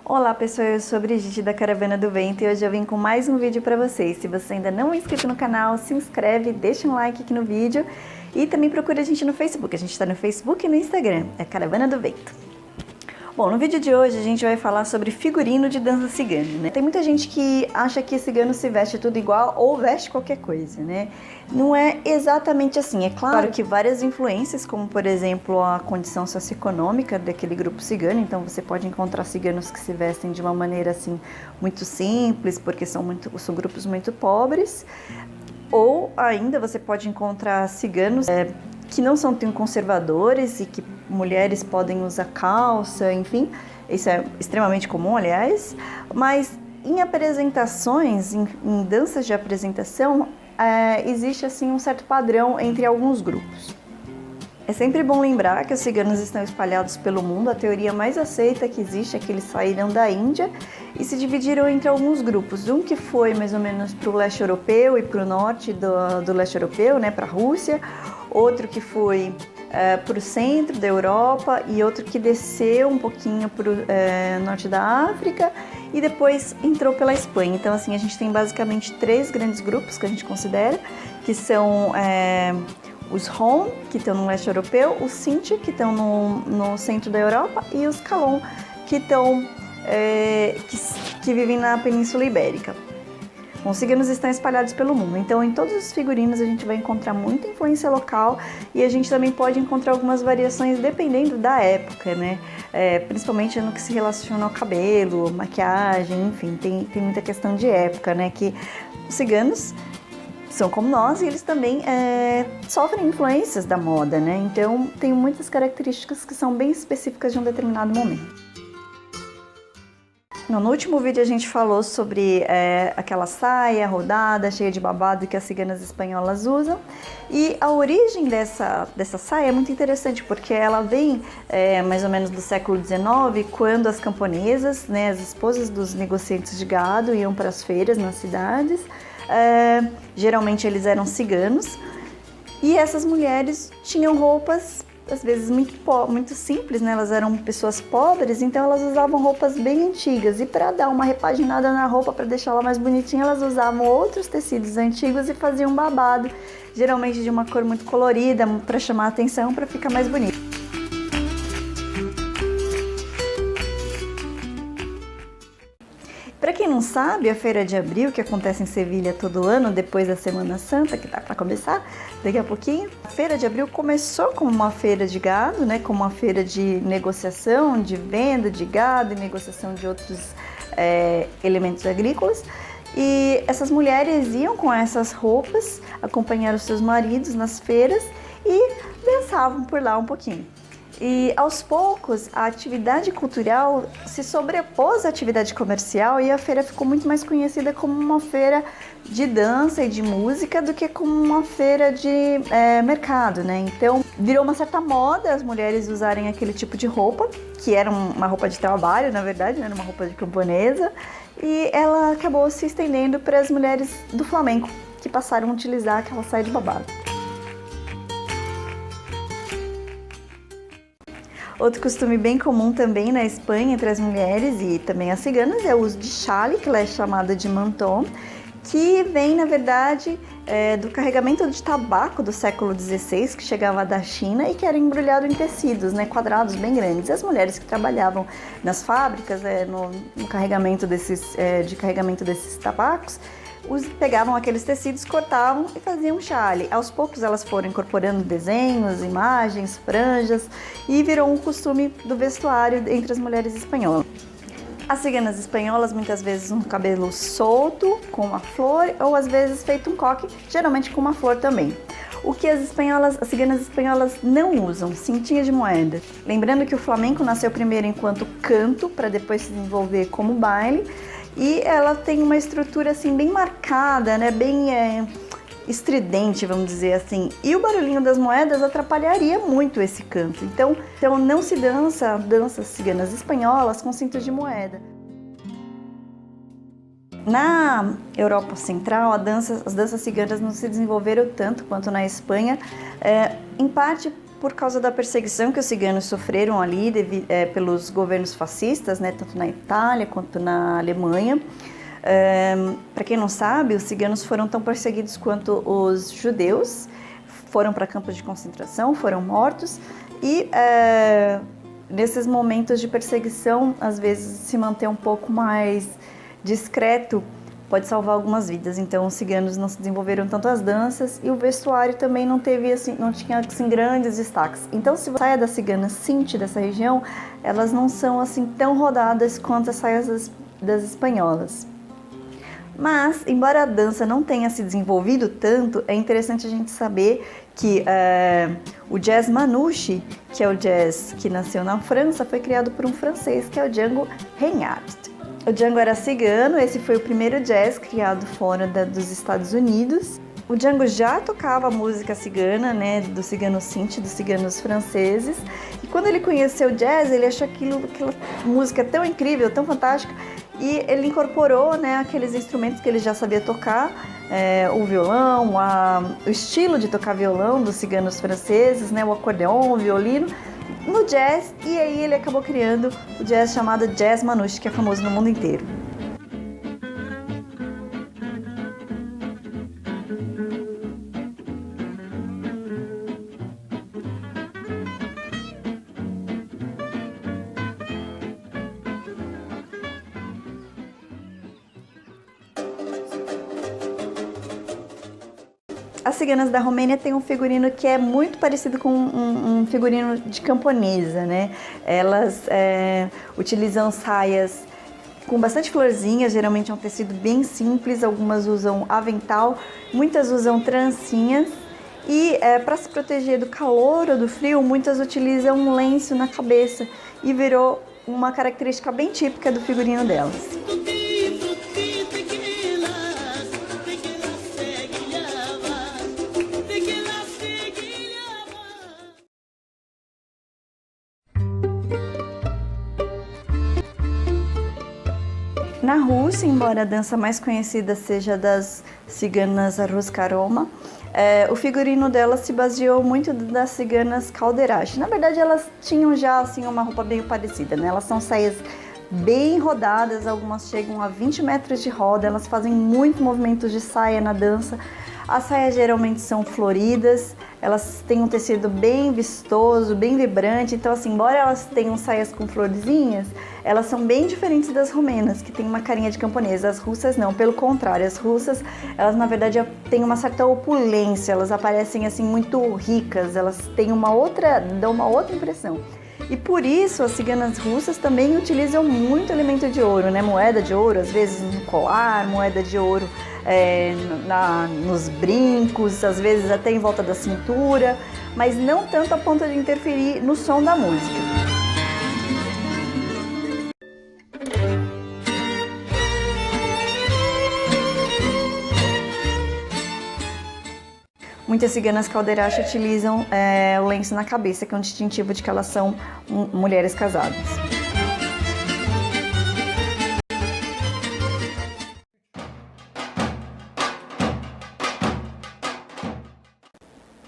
Olá pessoal, eu sou Brigitte da Caravana do Vento e hoje eu vim com mais um vídeo para vocês. Se você ainda não é inscrito no canal, se inscreve, deixa um like aqui no vídeo e também procura a gente no Facebook. A gente está no Facebook e no Instagram, é Caravana do Vento. Bom, no vídeo de hoje a gente vai falar sobre figurino de dança cigana, né? Tem muita gente que acha que cigano se veste tudo igual ou veste qualquer coisa, né? Não é exatamente assim. É claro que várias influências, como por exemplo a condição socioeconômica daquele grupo cigano, então você pode encontrar ciganos que se vestem de uma maneira assim muito simples, porque são grupos muito pobres, ou ainda você pode encontrar ciganos que não são tão conservadores e que mulheres podem usar calça, enfim, isso é extremamente comum, aliás, mas em apresentações, em danças de apresentação, existe assim um certo padrão entre alguns grupos. É sempre bom lembrar que os ciganos estão espalhados pelo mundo. A teoria mais aceita que existe é que eles saíram da Índia e se dividiram entre alguns grupos. Um que foi mais ou menos para o leste europeu e para o norte do leste europeu, né, para a Rússia. Outro que foi para o centro da Europa e outro que desceu um pouquinho para o norte da África e depois entrou pela Espanha. Então, assim, a gente tem basicamente três grandes grupos que a gente considera, que são os Rom, que estão no leste europeu, os Sinti, que estão no centro da Europa, e os Calon, que vivem na Península Ibérica. Os ciganos estão espalhados pelo mundo, então em todos os figurinos a gente vai encontrar muita influência local e a gente também pode encontrar algumas variações dependendo da época, né? Principalmente no que se relaciona ao cabelo, maquiagem, enfim, tem muita questão de época, né? Que os ciganos são como nós e eles também sofrem influências da moda, né? Então tem muitas características que são bem específicas de um determinado momento. No último vídeo a gente falou sobre aquela saia rodada, cheia de babado que as ciganas espanholas usam. E a origem dessa saia é muito interessante, porque ela vem mais ou menos do século XIX, quando as camponesas, né, as esposas dos negociantes de gado, iam para as feiras nas cidades. Geralmente eles eram ciganos. E essas mulheres tinham roupas às vezes muito simples, né? Elas eram pessoas pobres, então elas usavam roupas bem antigas e para dar uma repaginada na roupa, para deixá-la mais bonitinha, elas usavam outros tecidos antigos e faziam um babado, geralmente de uma cor muito colorida, para chamar a atenção, para ficar mais bonito. Para quem não sabe, a Feira de Abril, que acontece em Sevilha todo ano, depois da Semana Santa, que tá para começar daqui a pouquinho, a Feira de Abril começou como uma feira de gado, né, como uma feira de negociação, de venda de gado e negociação de outros elementos agrícolas. E essas mulheres iam com essas roupas, acompanhar os seus maridos nas feiras e dançavam por lá um pouquinho. E aos poucos a atividade cultural se sobrepôs à atividade comercial e a feira ficou muito mais conhecida como uma feira de dança e de música do que como uma feira de mercado, né? Então virou uma certa moda as mulheres usarem aquele tipo de roupa, que era uma roupa de trabalho, na verdade, né? Era uma roupa de camponesa, e ela acabou se estendendo para as mulheres do flamenco, que passaram a utilizar aquela saia de babado. Outro costume bem comum também na Espanha entre as mulheres e também as ciganas é o uso de chale, que ela é chamada de mantón, que vem, na verdade, do carregamento de tabaco do século XVI, que chegava da China e que era embrulhado em tecidos, né, quadrados bem grandes. As mulheres que trabalhavam nas fábricas, no carregamento de carregamento desses tabacos, pegavam aqueles tecidos, cortavam e faziam chale. Aos poucos elas foram incorporando desenhos, imagens, franjas e virou um costume do vestuário entre as mulheres espanholas. As ciganas espanholas muitas vezes um cabelo solto com uma flor ou às vezes feito um coque, geralmente com uma flor também. O que as ciganas espanholas não usam, cintinha de moeda. Lembrando que o flamenco nasceu primeiro enquanto canto para depois se desenvolver como baile. E ela tem uma estrutura assim bem marcada, né? Bem estridente, vamos dizer assim. E o barulhinho das moedas atrapalharia muito esse canto. Então não se danças ciganas espanholas com cintos de moeda. Na Europa Central, as danças ciganas não se desenvolveram tanto quanto na Espanha, em parte por causa da perseguição que os ciganos sofreram ali pelos governos fascistas, né, tanto na Itália quanto na Alemanha. Para quem não sabe, os ciganos foram tão perseguidos quanto os judeus, foram para campos de concentração, foram mortos e nesses momentos de perseguição, às vezes se manter um pouco mais discreto pode salvar algumas vidas. Então os ciganos não se desenvolveram tanto as danças e o vestuário também não tinha assim grandes destaques. Então se você saia da cigana Sinti dessa região, elas não são assim tão rodadas quanto as saias das espanholas. Mas, embora a dança não tenha se desenvolvido tanto, é interessante a gente saber que o jazz manouche, que é o jazz que nasceu na França, foi criado por um francês, que é o Django Reinhardt. O Django era cigano, esse foi o primeiro jazz criado fora dos Estados Unidos. O Django já tocava música cigana, né, do cigano Sinti, dos ciganos franceses. E quando ele conheceu o jazz, ele achou aquela música tão incrível, tão fantástica, e ele incorporou, né, aqueles instrumentos que ele já sabia tocar, o violão, o estilo de tocar violão dos ciganos franceses, né, o acordeon, o violino, no jazz, e aí ele acabou criando o jazz chamado Jazz Manouche, que é famoso no mundo inteiro. As ciganas da Romênia têm um figurino que é muito parecido com um figurino de camponesa, né? Elas utilizam saias com bastante florzinhas, geralmente é um tecido bem simples, algumas usam avental, muitas usam trancinhas e para se proteger do calor ou do frio, muitas utilizam um lenço na cabeça e virou uma característica bem típica do figurino delas. Na Rússia, embora a dança mais conhecida seja das ciganas Ruska Roma, o figurino delas se baseou muito das ciganas Kalderache. Na verdade, elas tinham já assim, uma roupa bem parecida, né? Elas são saias bem rodadas, algumas chegam a 20 metros de roda, elas fazem muito movimentos de saia na dança. As saias geralmente são floridas, elas têm um tecido bem vistoso, bem vibrante, então assim, embora elas tenham saias com florzinhas, elas são bem diferentes das romenas, que tem uma carinha de camponesa. As russas não, pelo contrário, as russas, elas na verdade têm uma certa opulência, elas aparecem assim muito ricas, elas têm dão uma outra impressão. E por isso as ciganas russas também utilizam muito elemento de ouro, né? Moeda de ouro, às vezes no colar, moeda de ouro nos brincos, às vezes até em volta da cintura, mas não tanto a ponto de interferir no som da música. Muitas ciganas Kalderache utilizam o lenço na cabeça, que é um distintivo de que elas são mulheres casadas.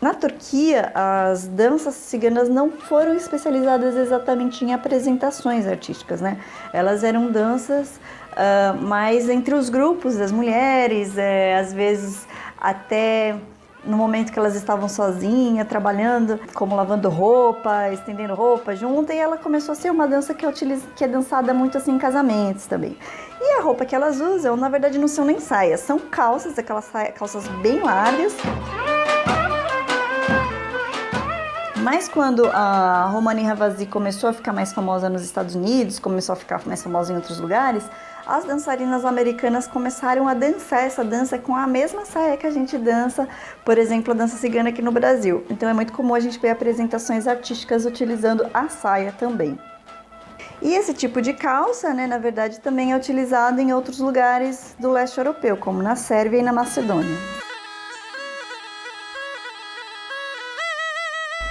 Na Turquia, as danças ciganas não foram especializadas exatamente em apresentações artísticas, né? Elas eram danças mais entre os grupos das mulheres, às vezes até no momento que elas estavam sozinhas, trabalhando, como lavando roupa, estendendo roupa junto, e ela começou a ser uma dança que é dançada muito assim em casamentos também. E a roupa que elas usam, na verdade, não são nem saias, são calças, aquelas calças bem largas. Mas quando a Romani Ravasi começou a ficar mais famosa nos Estados Unidos, começou a ficar mais famosa em outros lugares, as dançarinas americanas começaram a dançar essa dança com a mesma saia que a gente dança, por exemplo, a dança cigana aqui no Brasil. Então é muito comum a gente ver apresentações artísticas utilizando a saia também. E esse tipo de calça, né, na verdade, também é utilizado em outros lugares do leste europeu, como na Sérvia e na Macedônia.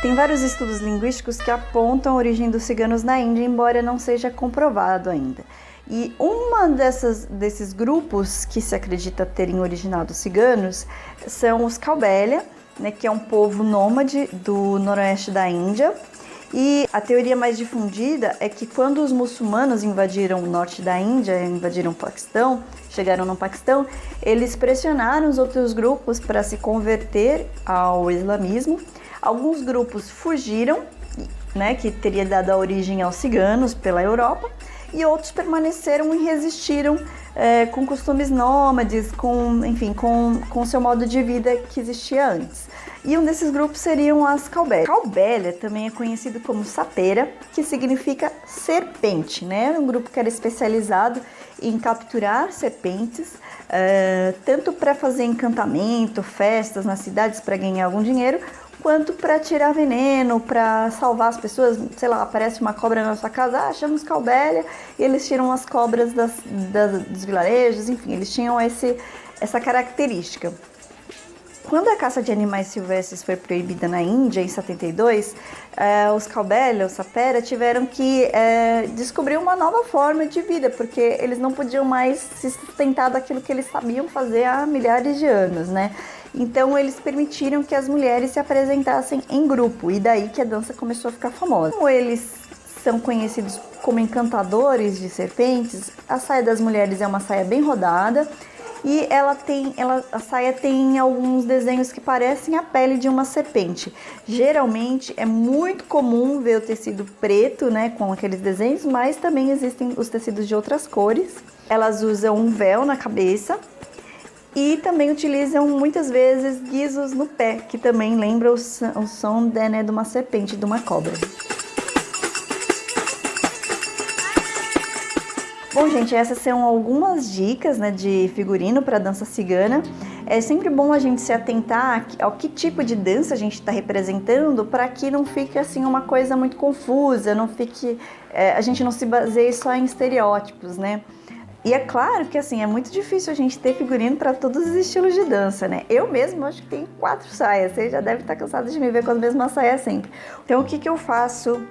Tem vários estudos linguísticos que apontam a origem dos ciganos na Índia, embora não seja comprovado ainda. E uma desses grupos que se acredita terem originado ciganos são os Calbelia, né, que é um povo nômade do noroeste da Índia. E a teoria mais difundida é que quando os muçulmanos invadiram o norte da Índia, invadiram o Paquistão, chegaram no Paquistão, eles pressionaram os outros grupos para se converter ao islamismo. Alguns grupos fugiram, né, que teria dado a origem aos ciganos pela Europa, e outros permaneceram e resistiram com costumes nômades, com seu modo de vida que existia antes. E um desses grupos seriam as Kaubélias. Kaubélia também é conhecido como sapeira, que significa serpente, né? Era um grupo que era especializado em capturar serpentes, tanto para fazer encantamento, festas nas cidades para ganhar algum dinheiro, quanto para tirar veneno, para salvar as pessoas. Sei lá, aparece uma cobra na sua casa, achamos Kaubélia, e eles tiram as cobras dos vilarejos, enfim, eles tinham essa característica. Quando a caça de animais silvestres foi proibida na Índia, em 72, os Kaubélia, os sapera, tiveram que descobrir uma nova forma de vida, porque eles não podiam mais se sustentar daquilo que eles sabiam fazer há milhares de anos, né? Então, eles permitiram que as mulheres se apresentassem em grupo, e daí que a dança começou a ficar famosa. Como eles são conhecidos como encantadores de serpentes, a saia das mulheres é uma saia bem rodada, e a saia tem alguns desenhos que parecem a pele de uma serpente. Geralmente é muito comum ver o tecido preto, né, com aqueles desenhos, mas também existem os tecidos de outras cores. Elas usam um véu na cabeça e também utilizam muitas vezes guizos no pé, que também lembra o som, né, de uma serpente, de uma cobra. Bom, gente, essas são algumas dicas, né, de figurino para dança cigana. É sempre bom a gente se atentar ao que tipo de dança a gente está representando, para que não fique assim uma coisa muito confusa, a gente não se baseie só em estereótipos, né? E é claro que assim, é muito difícil a gente ter figurino para todos os estilos de dança, né? Eu mesmo acho que tenho 4 saias, você já deve estar cansado de me ver com as mesmas saias sempre. Então, o que eu faço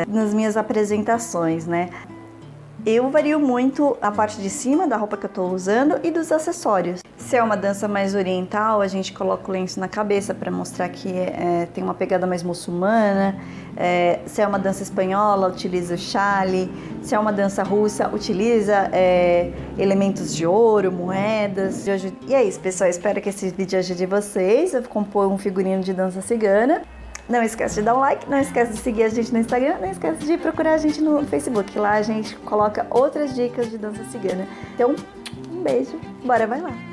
nas minhas apresentações, né? Eu vario muito a parte de cima da roupa que eu estou usando e dos acessórios. Se é uma dança mais oriental, a gente coloca o lenço na cabeça para mostrar que tem uma pegada mais muçulmana. Se é uma dança espanhola, utiliza o chale. Se é uma dança russa, utiliza elementos de ouro, moedas. E é isso, pessoal. Espero que esse vídeo ajude vocês a compor um figurino de dança cigana. Não esquece de dar um like, não esquece de seguir a gente no Instagram, não esquece de procurar a gente no Facebook. Lá a gente coloca outras dicas de dança cigana. Então, um beijo, bora vai lá!